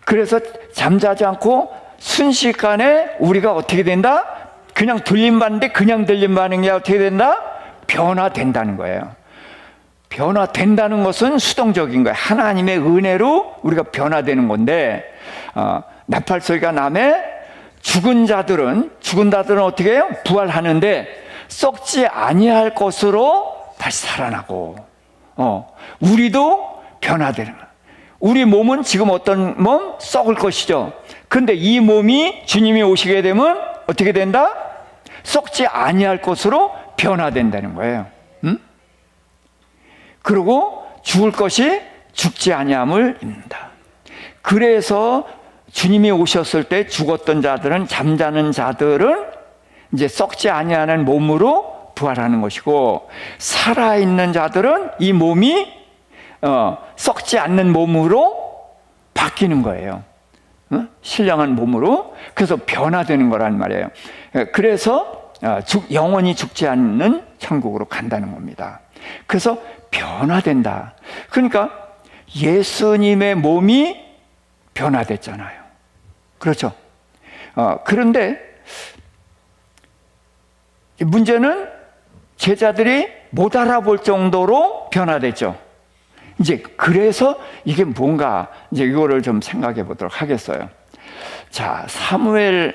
그래서 잠자지 않고 순식간에 우리가 어떻게 된다? 그냥 들림받는데 그냥 들림받는 게 어떻게 된다? 변화된다는 거예요. 변화된다는 것은 수동적인 거예요. 하나님의 은혜로 우리가 변화되는 건데, 나팔 소리가 나매 죽은 자들은 어떻게 해요? 부활하는데 썩지 아니할 것으로 다시 살아나고, 우리도 변화되는 거예요. 우리 몸은 지금 어떤 몸? 썩을 것이죠. 근데 이 몸이 주님이 오시게 되면 어떻게 된다? 썩지 아니할 것으로 변화된다는 거예요. 그리고 죽을 것이 죽지 아니함을 입는다. 그래서 주님이 오셨을 때 죽었던 자들은, 잠자는 자들은 이제 썩지 아니하는 몸으로 부활하는 것이고, 살아있는 자들은 이 몸이 썩지 않는 몸으로 바뀌는 거예요. 신령한 몸으로. 그래서 변화되는 거란 말이에요. 그래서 영원히 죽지 않는 천국으로 간다는 겁니다. 그래서 변화된다. 그러니까 예수님의 몸이 변화됐잖아요. 그렇죠? 그런데 문제는 제자들이 못 알아볼 정도로 변화됐죠. 이제 그래서 이게 뭔가, 이제 이거를 좀 생각해 보도록 하겠어요. 자, 사무엘,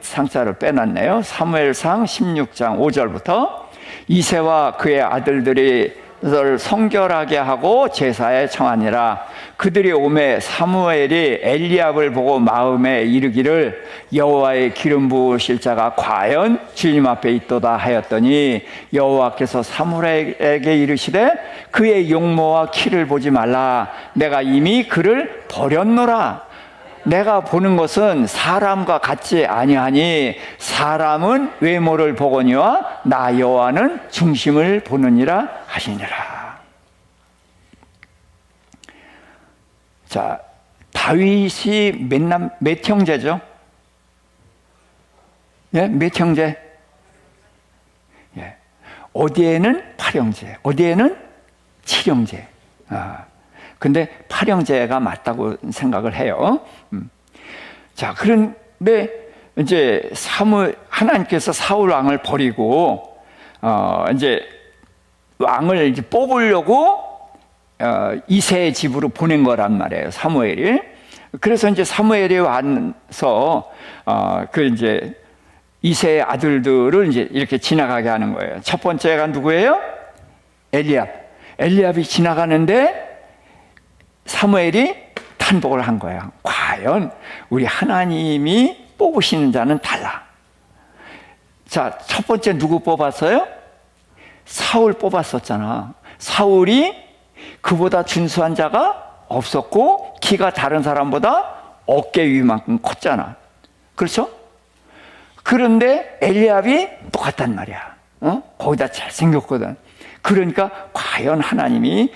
상자를 빼놨네요. 사무엘상 16장 5절부터 이새와 그의 아들들이 를 성결하게 하고 제사에 청하니라. 그들이 오매 사무엘이 엘리압을 보고 마음에 이르기를 여호와의 기름 부으실 자가 과연 주님 앞에 있도다 하였더니, 여호와께서 사무엘에게 이르시되 그의 용모와 키를 보지 말라. 내가 이미 그를 버렸노라. 내가 보는 것은 사람과 같지 아니하니 사람은 외모를 보거니와 나 여호와는 중심을 보느니라 하시니라. 자, 다윗이 몇 형제죠? 예, 몇 형제? 예. 어디에는 8형제, 어디에는 7형제. 근데 8형제가 맞다고 생각을 해요. 자, 근데 이제 하나님께서 사울 왕을 버리고 이제 왕을 이제 뽑으려고 이새의 집으로 보낸 거란 말이에요, 사무엘이. 그래서 이제 사무엘이 와서 그 이제 이새의 아들들을 이제 이렇게 지나가게 하는 거예요. 첫 번째가 누구예요? 엘리압. 엘리압이 지나가는데 사무엘이 탄복을 한 거예요. 과연 우리 하나님이 뽑으시는 자는 달라. 자, 첫 번째 누구 뽑았어요? 사울 뽑았었잖아. 사울이 그보다 준수한 자가 없었고 키가 다른 사람보다 어깨 위만큼 컸잖아. 그렇죠? 그런데 엘리압이 똑같단 말이야. 거기다 잘생겼거든. 그러니까 과연 하나님이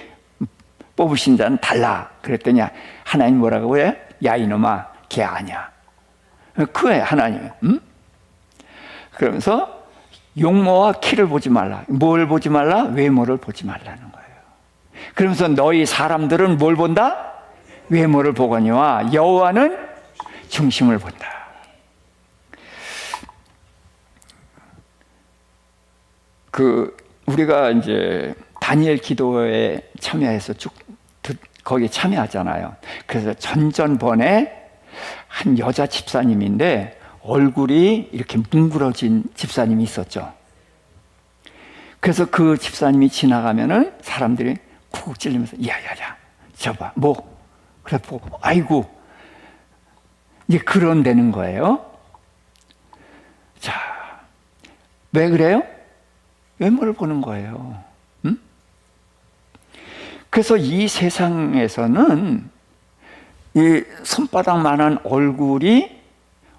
뽑으신 자는 달라. 그랬더니 하나님 뭐라고 해? 야 이놈아, 걔 아니야. 그래 하나님. 그러면서 용모와 키를 보지 말라. 뭘 보지 말라? 외모를 보지 말라는 거예요. 그러면서 너희 사람들은 뭘 본다? 외모를 보거니와 여호와는 중심을 본다. 우리가 이제 다니엘 기도에 참여해서 거기 참여하잖아요. 그래서 전전번에 한 여자 집사님인데 얼굴이 이렇게 뭉그러진 집사님이 있었죠. 그래서 그 집사님이 지나가면은 사람들이 쿡 찔리면서 야야야 저봐 뭐 그래 보고 아이고 이제 그런 되는 거예요. 자, 왜 그래요? 외모를 보는 거예요. 그래서 이 세상에서는 이 손바닥만한 얼굴이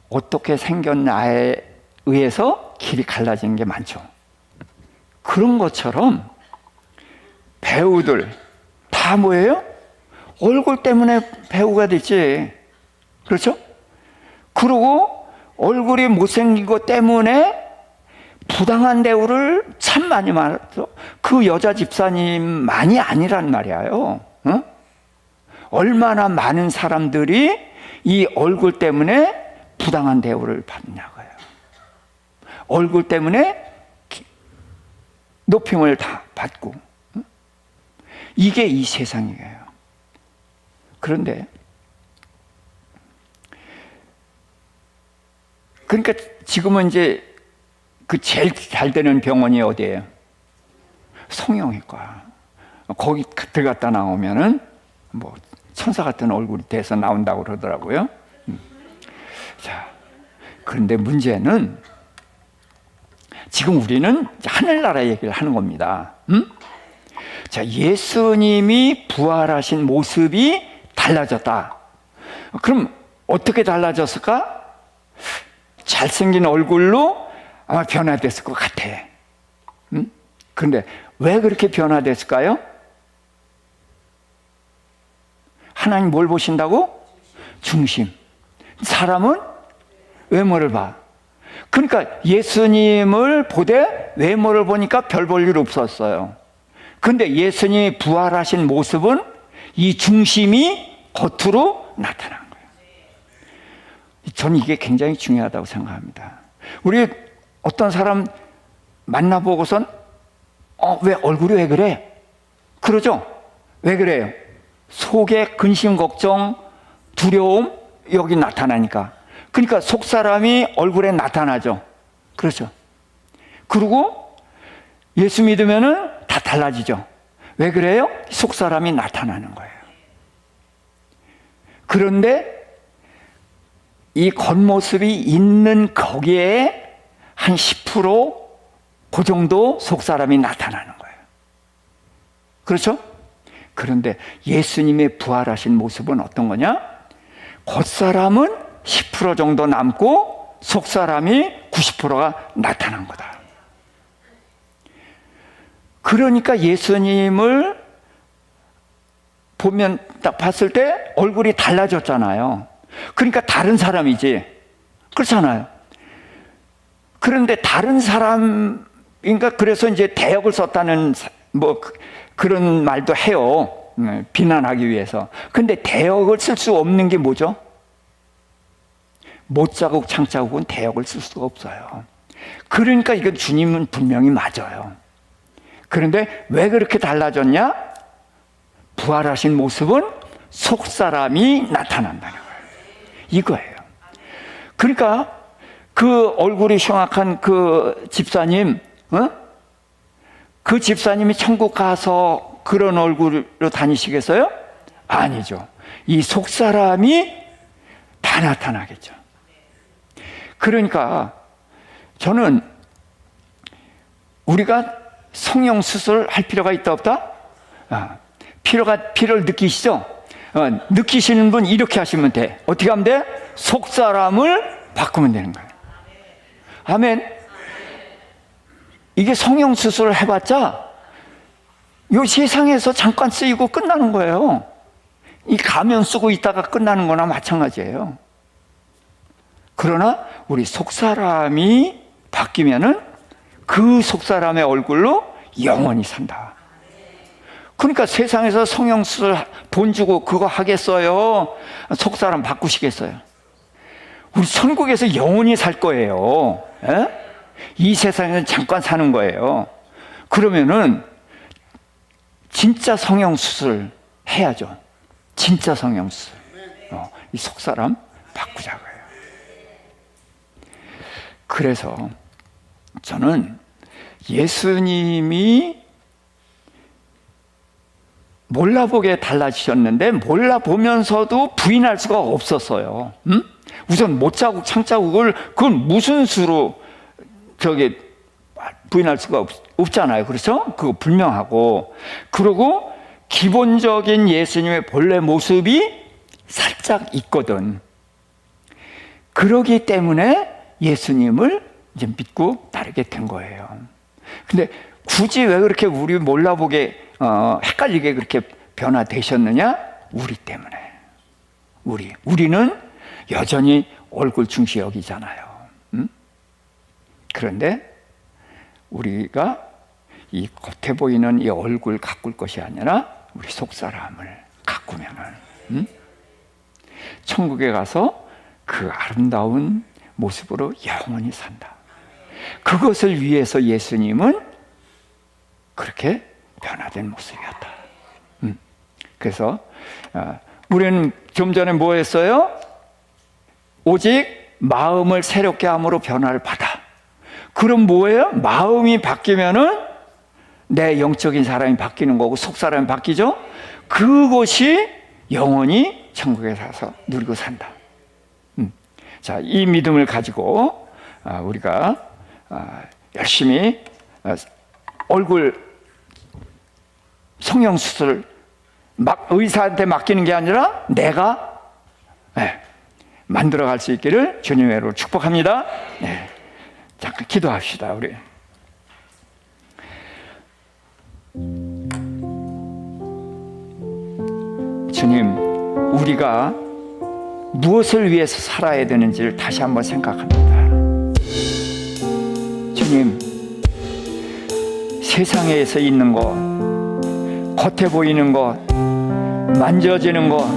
어떻게 생겼나에 의해서 길이 갈라지는 게 많죠. 그런 것처럼 배우들 다 뭐예요? 얼굴 때문에 배우가 됐지. 그렇죠? 그리고 얼굴이 못생긴 것 때문에 부당한 대우를 참 많이 받았어. 그 여자 집사님만이 아니란 말이에요. 얼마나 많은 사람들이 이 얼굴 때문에 부당한 대우를 받냐고요. 얼굴 때문에 높임을 다 받고. 이게 이 세상이에요. 그런데 그러니까 지금은 이제 그 제일 잘 되는 병원이 어디예요? 성형외과. 거기 들어갔다 나오면은 뭐 천사 같은 얼굴이 돼서 나온다고 그러더라고요. 자, 그런데 문제는 지금 우리는 하늘나라 얘기를 하는 겁니다. 자, 예수님이 부활하신 모습이 달라졌다. 그럼 어떻게 달라졌을까? 잘생긴 얼굴로 아마 변화됐을 것 같아. 그런데 왜 그렇게 변화됐을까요? 하나님 뭘 보신다고? 중심. 사람은 외모를 봐. 그러니까 예수님을 보되 외모를 보니까 별 볼 일 없었어요. 그런데 예수님이 부활하신 모습은 이 중심이 겉으로 나타난 거예요. 저는 이게 굉장히 중요하다고 생각합니다. 우리 어떤 사람 만나보고선 왜 얼굴이 왜 그래? 그러죠? 왜 그래요? 속에 근심, 걱정, 두려움 여기 나타나니까. 그러니까 속 사람이 얼굴에 나타나죠. 그렇죠? 그리고 예수 믿으면은 다 달라지죠. 왜 그래요? 속 사람이 나타나는 거예요. 그런데 이 겉모습이 있는 거기에 한 10%그 정도 속 사람이 나타나는 거예요. 그렇죠? 그런데 예수님의 부활하신 모습은 어떤 거냐? 겉사람은 10% 정도 남고 속사람이 90%가 나타난 거다. 그러니까 예수님을 보면 딱 봤을 때 얼굴이 달라졌잖아요. 그러니까 다른 사람이지. 그렇잖아요. 그런데 다른 사람인가 그래서 이제 대역을 썼다는 뭐 그런 말도 해요. 비난하기 위해서. 근데 대역을 쓸 수 없는 게 뭐죠? 못자국 창자국은 대역을 쓸 수가 없어요. 그러니까 이건 주님은 분명히 맞아요. 그런데 왜 그렇게 달라졌냐? 부활하신 모습은 속사람이 나타난다는 거예요. 이거예요. 그러니까 그 얼굴이 흉악한 그 집사님, 그 집사님이 천국 가서 그런 얼굴로 다니시겠어요? 아니죠. 이 속사람이 다 나타나겠죠. 그러니까 저는 우리가 성령 수술할 필요가 있다 없다? 필요를 느끼시죠? 느끼시는 분 이렇게 하시면 돼. 어떻게 하면 돼? 속사람을 바꾸면 되는 거예요. 아멘. 이게 성령 수술을 해봤자 이 세상에서 잠깐 쓰이고 끝나는 거예요. 이 가면 쓰고 있다가 끝나는 거나 마찬가지예요. 그러나 우리 속사람이 바뀌면은 그 속사람의 얼굴로 영원히 산다. 그러니까 세상에서 성령 수술 돈 주고 그거 하겠어요? 속사람 바꾸시겠어요? 우리 천국에서 영원히 살 거예요. 에? 이 세상에서 잠깐 사는 거예요. 그러면은 진짜 성령 수술 해야죠. 진짜 성령 수술. 이 속사람 바꾸자고요. 그래서 저는 예수님이 몰라보게 달라지셨는데 몰라보면서도 부인할 수가 없었어요. 우선 못자국 창자국을 그건 무슨 수로 부인할 수가 없잖아요. 그렇죠? 그거 분명하고. 그리고 기본적인 예수님의 본래 모습이 살짝 있거든. 그러기 때문에 예수님을 이제 믿고 따르게 된 거예요. 근데 굳이 왜 그렇게 우리 몰라보게 헷갈리게 그렇게 변화되셨느냐? 우리 때문에. 우리는 여전히 얼굴 중시 여기잖아요. 그런데 우리가 이 겉에 보이는 이 얼굴 가꿀 것이 아니라 우리 속사람을 가꾸면은 천국에 가서 그 아름다운 모습으로 영원히 산다. 그것을 위해서 예수님은 그렇게 변화된 모습이었다. 그래서 우리는 좀 전에 뭐 했어요? 오직 마음을 새롭게 함으로 변화를 받아. 그럼 뭐예요? 마음이 바뀌면은 내 영적인 사람이 바뀌는 거고 속사람이 바뀌죠? 그것이 영원히 천국에 가서 누리고 산다. 자, 이 믿음을 가지고 우리가 열심히 얼굴 성령 수술을 의사한테 맡기는 게 아니라 내가 만들어갈 수 있기를 주님의 이름으로 축복합니다. 잠깐 기도합시다. 우리 주님, 우리가 무엇을 위해서 살아야 되는지를 다시 한번 생각합니다. 주님, 세상에서 있는 것, 겉에 보이는 것, 만져지는 것,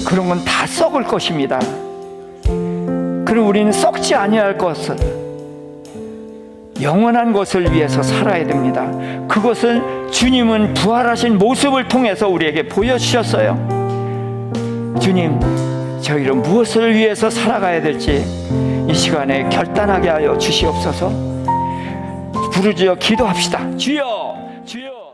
그런 건 다 썩을 것입니다. 그럼 우리는 썩지 아니할 것을, 영원한 것을 위해서 살아야 됩니다. 그것을 주님은 부활하신 모습을 통해서 우리에게 보여주셨어요. 주님, 저희를 무엇을 위해서 살아가야 될지 이 시간에 결단하게 하여 주시옵소서. 부르짖어 기도합시다. 주여, 주여.